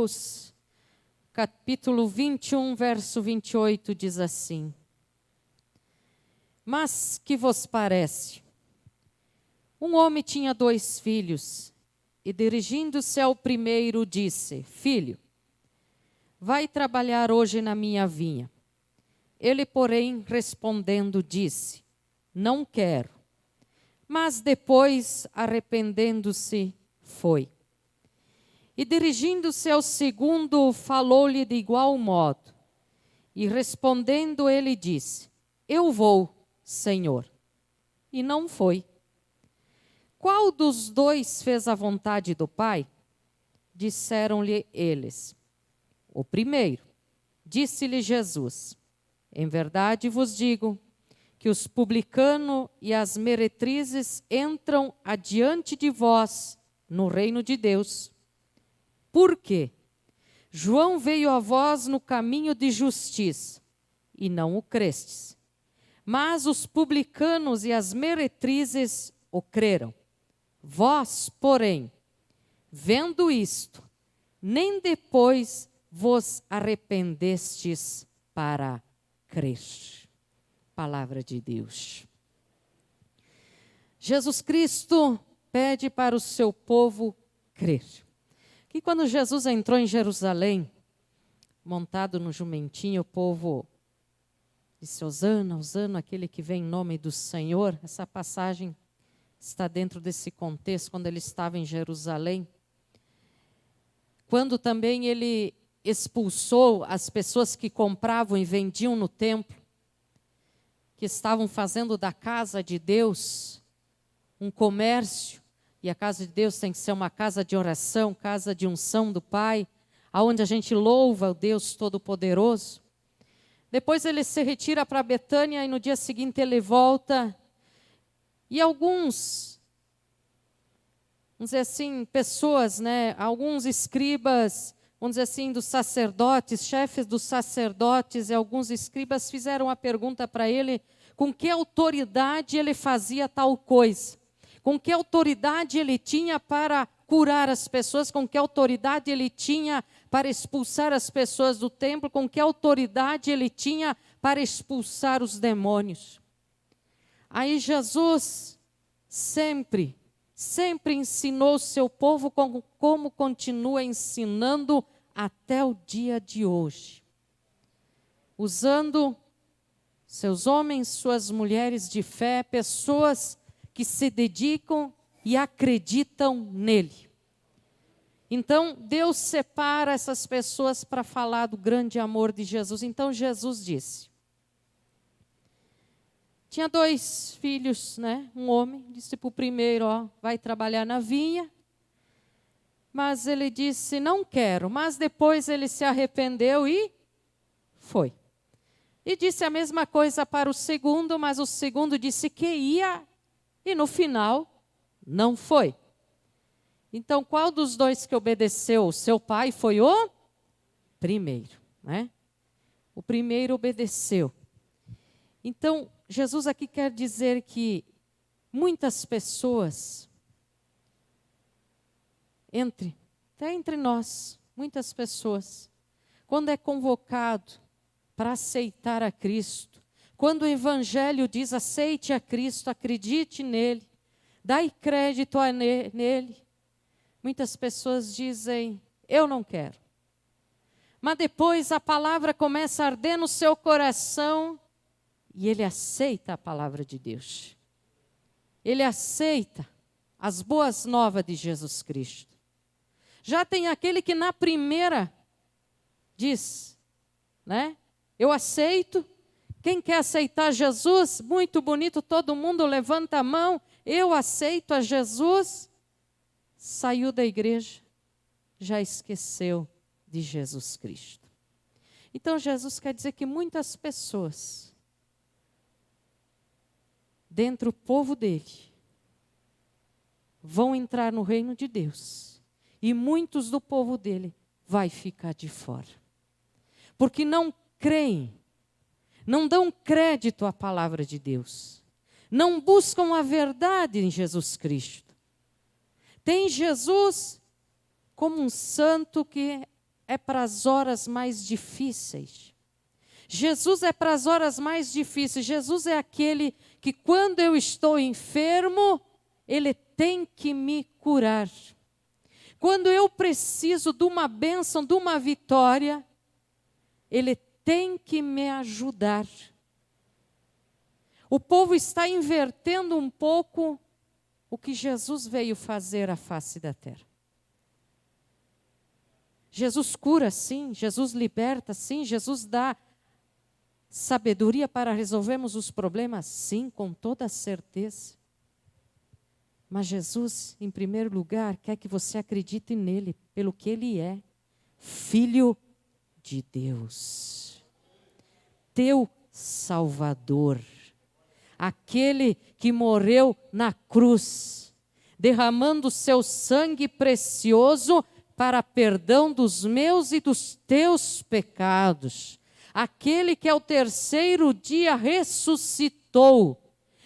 Mateus, capítulo 21, verso 28, diz assim: Mas que vos parece? Um homem tinha 2 filhos, e dirigindo-se ao primeiro, disse: Filho, vai trabalhar hoje na minha vinha. Ele, porém, respondendo, disse: Não quero. Mas depois, arrependendo-se, foi. E dirigindo-se ao segundo, falou-lhe de igual modo. E respondendo, ele disse: Eu vou, Senhor. E não foi. Qual dos 2 fez a vontade do Pai? Disseram-lhe eles: O primeiro. Disse-lhe Jesus: Em verdade vos digo que os publicanos e as meretrizes entram adiante de vós no reino de Deus. Por quê? João veio a vós no caminho de justiça, e não o crestes. Mas os publicanos e as meretrizes o creram. Vós, porém, vendo isto, nem depois vos arrependestes para crer. Palavra de Deus. Jesus Cristo pede para o seu povo crer. Que quando Jesus entrou em Jerusalém, montado no jumentinho, o povo disse: Hosana, Hosana, aquele que vem em nome do Senhor. Essa passagem está dentro desse contexto, quando ele estava em Jerusalém. Quando também ele expulsou as pessoas que compravam e vendiam no templo, que estavam fazendo da casa de Deus um comércio, e a casa de Deus tem que ser uma casa de oração, casa de unção do Pai, aonde a gente louva o Deus Todo-Poderoso. Depois ele se retira para Betânia e no dia seguinte ele volta. E alguns, vamos dizer assim, pessoas, alguns escribas, vamos dizer assim, dos sacerdotes, chefes dos sacerdotes e alguns escribas fizeram a pergunta para ele com que autoridade ele fazia tal coisa, com que autoridade ele tinha para curar as pessoas, com que autoridade ele tinha para expulsar as pessoas do templo, com que autoridade ele tinha para expulsar os demônios. Aí Jesus sempre ensinou o seu povo como continua ensinando até o dia de hoje. Usando seus homens, suas mulheres de fé, pessoas que se dedicam e acreditam nele. Então, Deus separa essas pessoas para falar do grande amor de Jesus. Então, Jesus disse: tinha 2 filhos, um homem, disse para o primeiro, vai trabalhar na vinha. Mas ele disse: não quero. Mas depois ele se arrependeu e foi. E disse a mesma coisa para o segundo, mas o segundo disse que ia e no final não foi. Então, qual dos 2 que obedeceu? O seu pai foi o primeiro, O primeiro obedeceu. Então, Jesus aqui quer dizer que muitas pessoas, até entre nós, muitas pessoas, quando é convocado para aceitar a Cristo, quando o Evangelho diz aceite a Cristo, acredite nele, dai crédito nele, muitas pessoas dizem, eu não quero. Mas depois a palavra começa a arder no seu coração, e ele aceita a palavra de Deus. Ele aceita as boas novas de Jesus Cristo. Já tem aquele que na primeira diz, eu aceito. Quem quer aceitar Jesus? Muito bonito, todo mundo levanta a mão. Eu aceito a Jesus. Saiu da igreja, já esqueceu de Jesus Cristo. Então Jesus quer dizer que muitas pessoas dentro do povo dele, vão entrar no reino de Deus. E muitos do povo dele vai ficar de fora. Porque não creem, não dão crédito à palavra de Deus. Não buscam a verdade em Jesus Cristo. Tem Jesus como um santo que é para as horas mais difíceis. Jesus é para as horas mais difíceis. Jesus é aquele que, quando eu estou enfermo, Ele tem que me curar. Quando eu preciso de uma bênção, de uma vitória, Ele tem que me ajudar. O povo está invertendo um pouco o que Jesus veio fazer à face da terra. Jesus cura sim, Jesus liberta sim, Jesus dá sabedoria para resolvermos os problemas, sim, com toda certeza. Mas Jesus, em primeiro lugar, quer que você acredite nele, pelo que ele é, Filho de Deus, teu Salvador, aquele que morreu na cruz, derramando seu sangue precioso para perdão dos meus e dos teus pecados. Aquele que ao terceiro dia ressuscitou,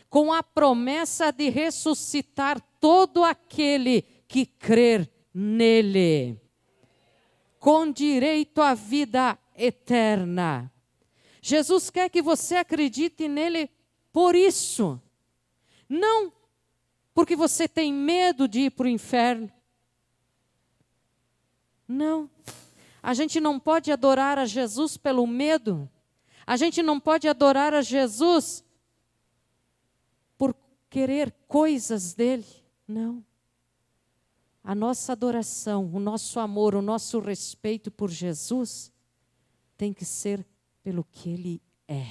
com a promessa de ressuscitar todo aquele que crer nele, com direito à vida eterna. Jesus quer que você acredite nele por isso, não porque você tem medo de ir para o inferno. Não. A gente não pode adorar a Jesus pelo medo. A gente não pode adorar a Jesus por querer coisas dele. Não. A nossa adoração, o nosso amor, o nosso respeito por Jesus tem que ser pelo que ele é.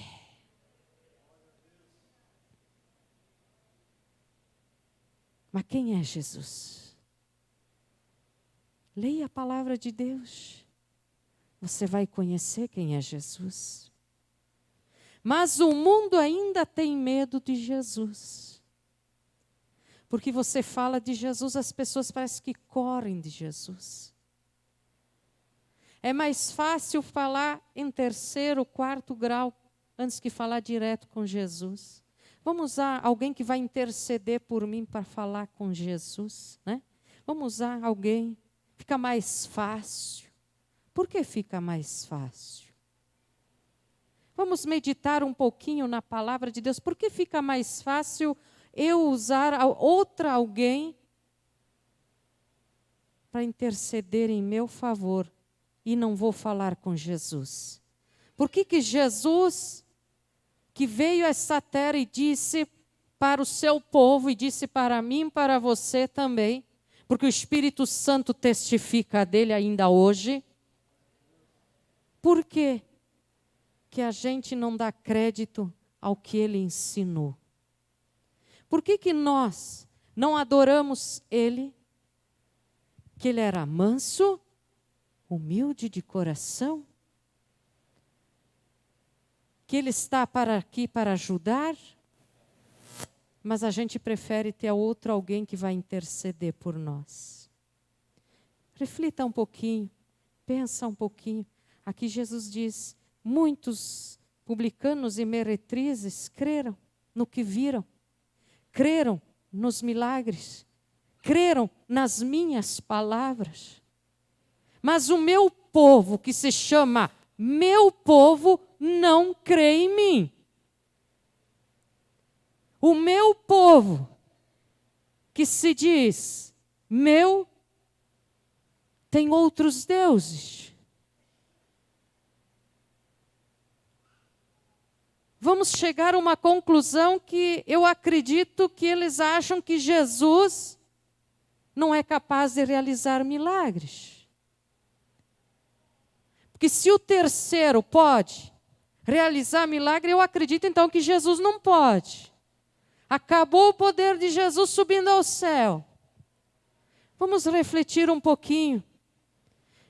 Mas quem é Jesus? Leia a palavra de Deus. Você vai conhecer quem é Jesus. Mas o mundo ainda tem medo de Jesus. Porque você fala de Jesus, as pessoas parecem que correm de Jesus. É mais fácil falar em terceiro, quarto grau, antes que falar direto com Jesus. Vamos usar alguém que vai interceder por mim para falar com Jesus, né? Vamos usar alguém, fica mais fácil. Por que fica mais fácil? Vamos meditar um pouquinho na palavra de Deus. Por que fica mais fácil eu usar outra alguém para interceder em meu favor e não vou falar com Jesus? Por que Jesus, que veio a essa terra e disse para o seu povo, e disse para mim e para você também, porque o Espírito Santo testifica dele ainda hoje, por que a gente não dá crédito ao que ele ensinou? Por que nós não adoramos ele? Que ele era manso, humilde de coração? Que ele está aqui para ajudar? Mas a gente prefere ter outro alguém que vai interceder por nós. Reflita um pouquinho, pensa um pouquinho. Aqui Jesus diz, muitos publicanos e meretrizes creram no que viram, creram nos milagres, creram nas minhas palavras. Mas o meu povo, que se chama meu povo, não crê em mim. O meu povo, que se diz meu, tem outros deuses. Vamos chegar a uma conclusão que eu acredito que eles acham que Jesus não é capaz de realizar milagres. Porque se o terceiro pode realizar milagre, eu acredito então que Jesus não pode. Acabou o poder de Jesus subindo ao céu. Vamos refletir um pouquinho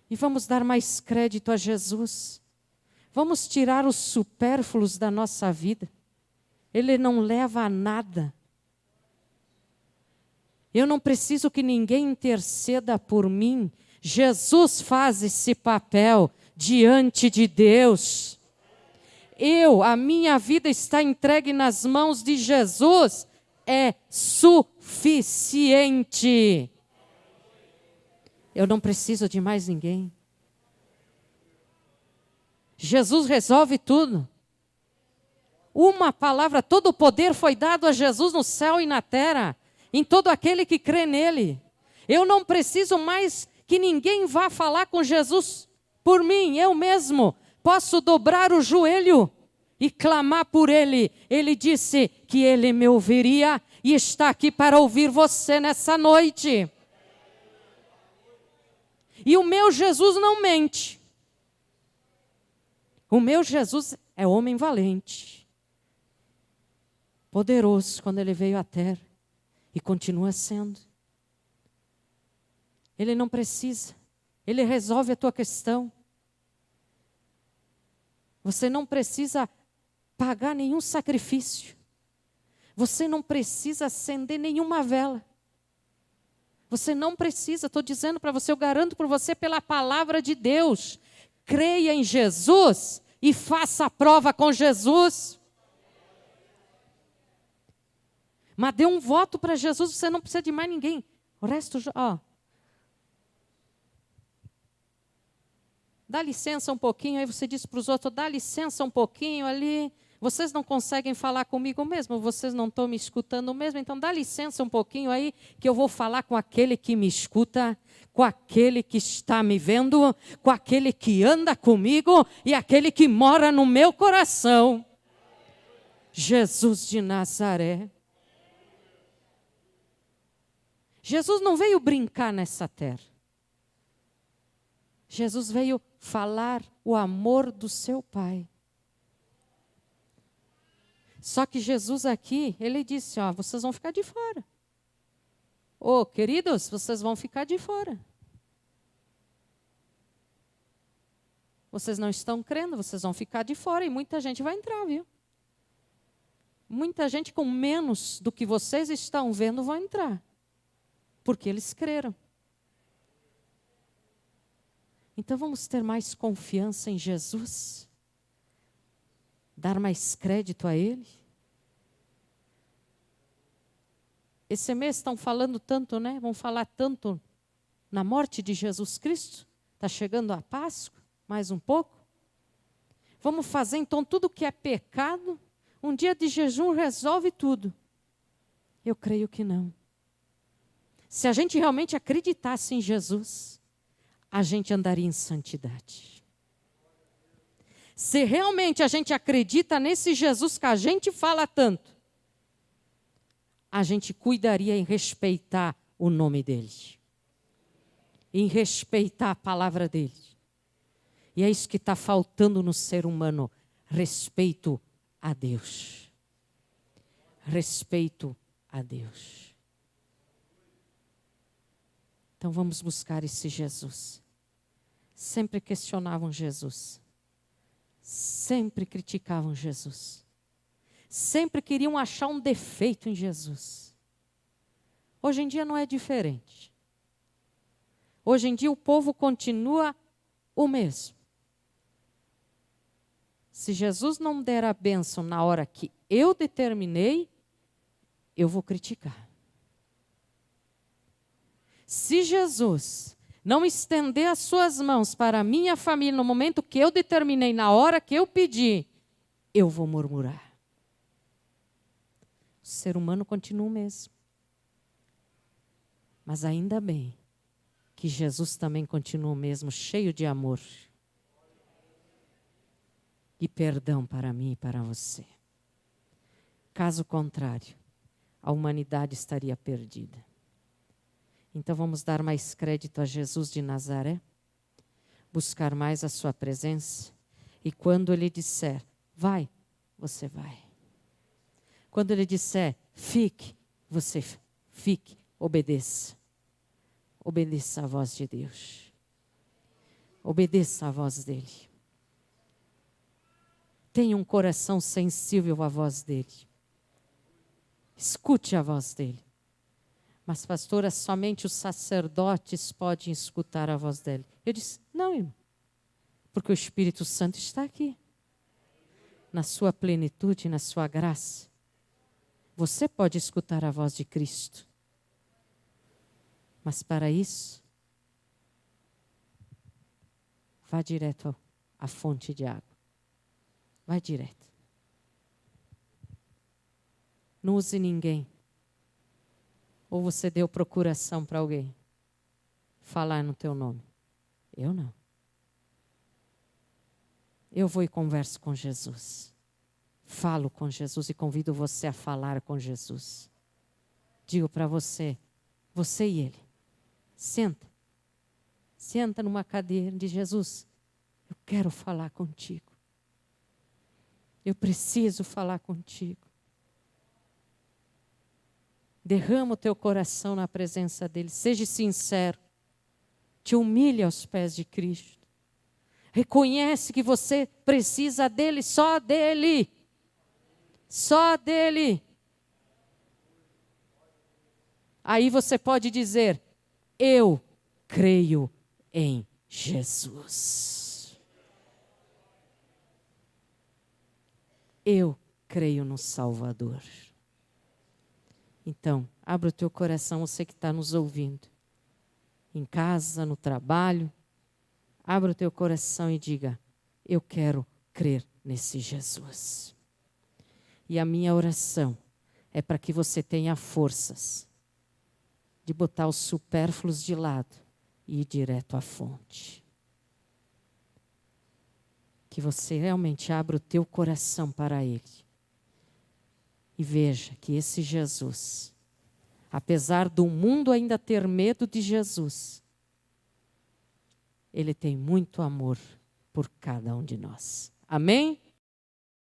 e vamos dar mais crédito a Jesus. Vamos tirar os supérfluos da nossa vida. Ele não leva a nada. Eu não preciso que ninguém interceda por mim. Jesus faz esse papel diante de Deus. A minha vida está entregue nas mãos de Jesus. É suficiente. Eu não preciso de mais ninguém. Jesus resolve tudo. Uma palavra, todo o poder foi dado a Jesus no céu e na terra, em todo aquele que crê nele. Eu não preciso mais que ninguém vá falar com Jesus por mim, eu mesmo posso dobrar o joelho e clamar por ele. Ele disse que ele me ouviria e está aqui para ouvir você nessa noite. E o meu Jesus não mente. O meu Jesus é homem valente, poderoso quando ele veio à terra e continua sendo. Ele não precisa, ele resolve a tua questão. Você não precisa pagar nenhum sacrifício. Você não precisa acender nenhuma vela. Você não precisa, estou dizendo para você, eu garanto por você pela palavra de Deus. Creia em Jesus e faça a prova com Jesus. Mas dê um voto para Jesus, você não precisa de mais ninguém. O resto, dá licença um pouquinho, aí você diz para os outros, dá licença um pouquinho ali. Vocês não conseguem falar comigo mesmo, vocês não estão me escutando mesmo, então dá licença um pouquinho aí, que eu vou falar com aquele que me escuta, com aquele que está me vendo, com aquele que anda comigo e aquele que mora no meu coração. Jesus de Nazaré. Jesus não veio brincar nessa terra. Jesus veio falar o amor do seu Pai. Só que Jesus aqui, ele disse, vocês vão ficar de fora. Queridos, vocês vão ficar de fora. Vocês não estão crendo, vocês vão ficar de fora e muita gente vai entrar, viu? Muita gente com menos do que vocês estão vendo vai entrar. Porque eles creram. Então vamos ter mais confiança em Jesus? Dar mais crédito a Ele? Esse mês estão falando tanto, né? Vão falar tanto na morte de Jesus Cristo. Está chegando a Páscoa, mais um pouco. Vamos fazer então tudo que é pecado. Um dia de jejum resolve tudo. Eu creio que não. Se a gente realmente acreditasse em Jesus, a gente andaria em santidade. Se realmente a gente acredita nesse Jesus que a gente fala tanto, a gente cuidaria em respeitar o nome dele. Em respeitar a palavra dele. E é isso que está faltando no ser humano. Respeito a Deus. Respeito a Deus. Então vamos buscar esse Jesus. Sempre questionavam Jesus. Sempre criticavam Jesus. Sempre queriam achar um defeito em Jesus. Hoje em dia não é diferente. Hoje em dia o povo continua o mesmo. Se Jesus não der a bênção na hora que eu determinei, eu vou criticar. Se Jesus não estender as suas mãos para a minha família no momento que eu determinei, na hora que eu pedi, eu vou murmurar. O ser humano continua o mesmo. Mas ainda bem que Jesus também continua o mesmo, cheio de amor e perdão para mim e para você. Caso contrário, a humanidade estaria perdida. Então vamos dar mais crédito a Jesus de Nazaré, buscar mais a sua presença, e quando Ele disser, vai, você vai. Quando Ele disser, fique, você fique, obedeça. Obedeça a voz de Deus. Obedeça a voz dEle. Tenha um coração sensível à voz dEle. Escute a voz dEle. Mas, pastora, somente os sacerdotes podem escutar a voz dele. Eu disse, não, irmão. Porque o Espírito Santo está aqui. Na sua plenitude, na sua graça. Você pode escutar a voz de Cristo. Mas para isso, vá direto à fonte de água. Vai direto. Não use ninguém. Ou você deu procuração para alguém falar no teu nome. Eu não. Eu vou e converso com Jesus. Falo com Jesus e convido você a falar com Jesus. Digo para você, você e ele, senta. Senta numa cadeira de Jesus. Eu quero falar contigo. Eu preciso falar contigo. Derrama o teu coração na presença dele. Seja sincero. Te humilhe aos pés de Cristo. Reconhece que você precisa dele, só dele. Só dele. Aí você pode dizer, eu creio em Jesus. Eu creio no Salvador. Então, abra o teu coração, você que está nos ouvindo. Em casa, no trabalho. Abra o teu coração e diga, eu quero crer nesse Jesus. E a minha oração é para que você tenha forças de botar os supérfluos de lado e ir direto à fonte. Que você realmente abra o teu coração para Ele. E veja que esse Jesus, apesar do mundo ainda ter medo de Jesus, Ele tem muito amor por cada um de nós. Amém?